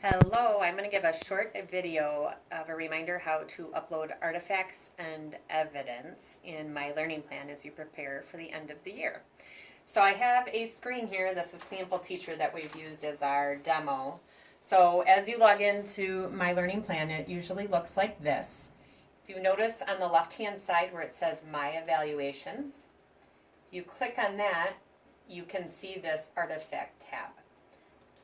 Hello, I'm going to give a short video of a reminder how to upload artifacts and evidence in My Learning Plan as you prepare for the end of the year. So I have a screen here. This is Sample Teacher that we've used as our demo. So as you log into My Learning Plan, it usually looks like this. If you notice on the left-hand side where it says My Evaluations, if you click on that, you can see this Artifact tab.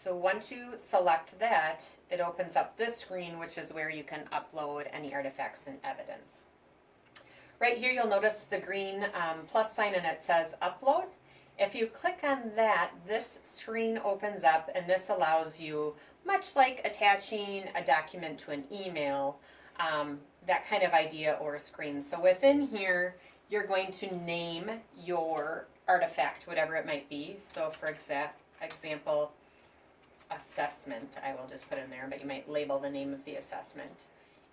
So once you select that, it opens up this screen, which is where you can upload any artifacts and evidence. Right here, you'll notice the green plus sign and it says Upload. If you click on that, this screen opens up and this allows you, much like attaching a document to an email, that kind of idea or a screen. So within here, you're going to name your artifact, whatever it might be. So for example, assessment, I will just put in there, but you might label the name of the assessment.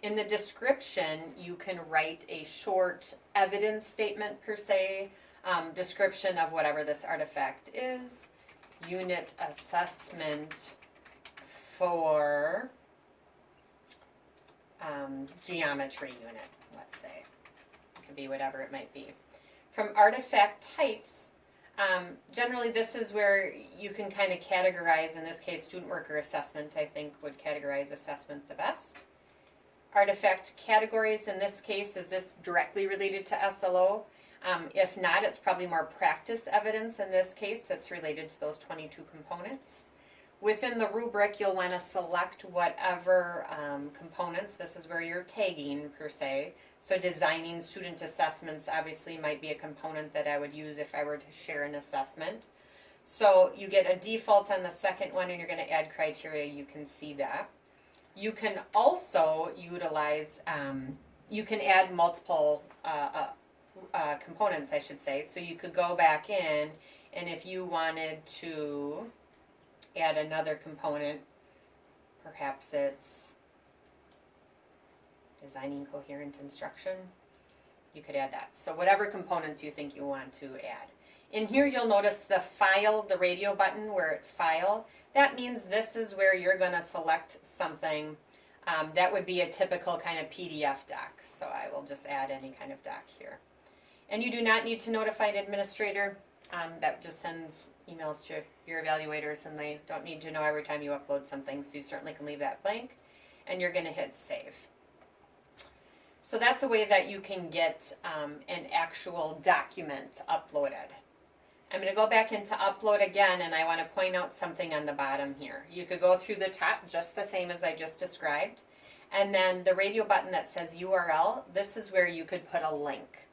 In the description, you can write a short evidence statement per se, description of whatever this artifact is, unit assessment for geometry unit, let's say. It could be whatever it might be. From artifact types, generally this is where you can kind of categorize, in this case student worker assessment I think would categorize assessment the best. Artifact categories in this case, is this directly related to SLO? If not, it's probably more practice evidence in this case that's related to those 22 components. Within the rubric, you'll want to select whatever components. This is where you're tagging per se. So designing student assessments obviously might be a component that I would use if I were to share an assessment. So you get a default on the second one and you're going to add criteria. You can see that. You can also utilize, you can add multiple components, I should say. So you could go back in and if you wanted to add another component, perhaps it's designing coherent instruction, you could add that. So whatever components you think you want to add. In here you'll notice the file, the radio button where it file, that means this is where you're going to select something that would be a typical kind of PDF doc. So I will just add any kind of doc here. And you do not need to notify an administrator. That just sends emails to your evaluators and they don't need to know every time you upload something, so you certainly can leave that blank and you're going to hit save. So that's a way that you can get an actual document uploaded. I'm going to go back into upload again and I want to point out something on the bottom here. You could go through the top just the same as I just described, and then the radio button that says URL, this is where you could put a link.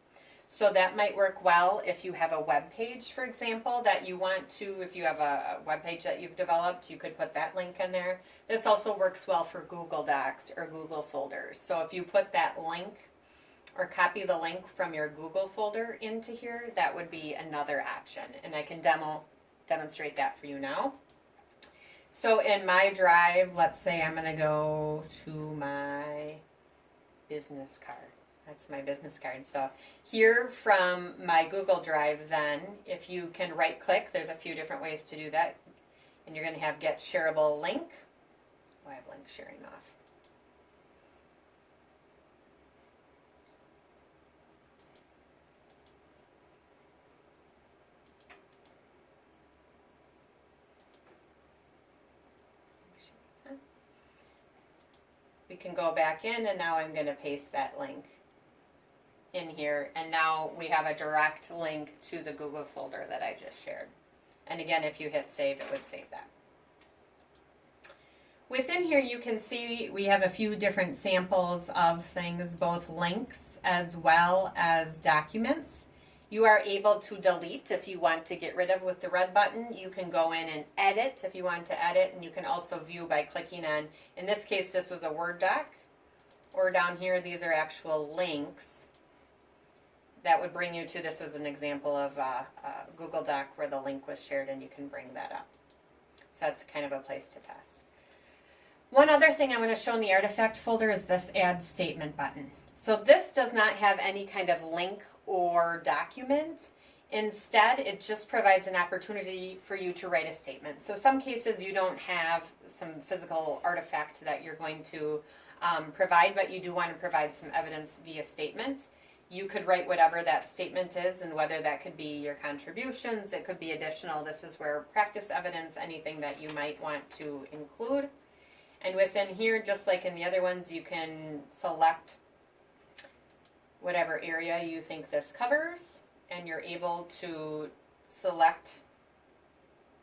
So that might work well if you have a web page, for example, that you want to, if you have a web page that you've developed, you could put that link in there. This also works well for Google Docs or Google folders. So if you put that link or copy the link from your Google folder into here, that would be another option. And I can demonstrate that for you now. So in my drive, let's say I'm going to go to my business card. That's my business card. So here from my Google Drive then, if you can right click, there's a few different ways to do that. And you're going to have get shareable link. Oh, I have link sharing off. We can go back in and now I'm going to paste that link in here, and now we have a direct link to the Google folder that I just shared. And again, if you hit save, it would save that. Within here you can see we have a few different samples of things, both links as well as documents. You are able to delete if you want to get rid of with the red button. You can go in and edit if you want to edit, and you can also view by clicking on, in this case this was a Word doc, or down here these are actual links. That would bring you to, this was an example of a Google Doc where the link was shared and you can bring that up. So that's kind of a place to test. One other thing I'm going to show in the artifact folder is this add statement button. So this does not have any kind of link or document. Instead, it just provides an opportunity for you to write a statement. So some cases you don't have some physical artifact that you're going to provide, but you do want to provide some evidence via statement. You could write whatever that statement is, and whether that could be your contributions, it could be additional, this is where practice evidence, anything that you might want to include. And within here, just like in the other ones, you can select whatever area you think this covers, and you're able to select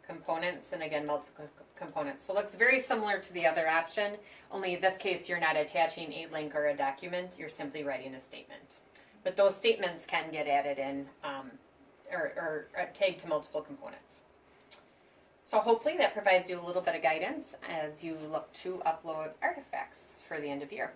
components, and again, multiple components. So it looks very similar to the other option, only in this case you're not attaching a link or a document, you're simply writing a statement. But those statements can get added in or tagged to multiple components. So hopefully that provides you a little bit of guidance as you look to upload artifacts for the end of year.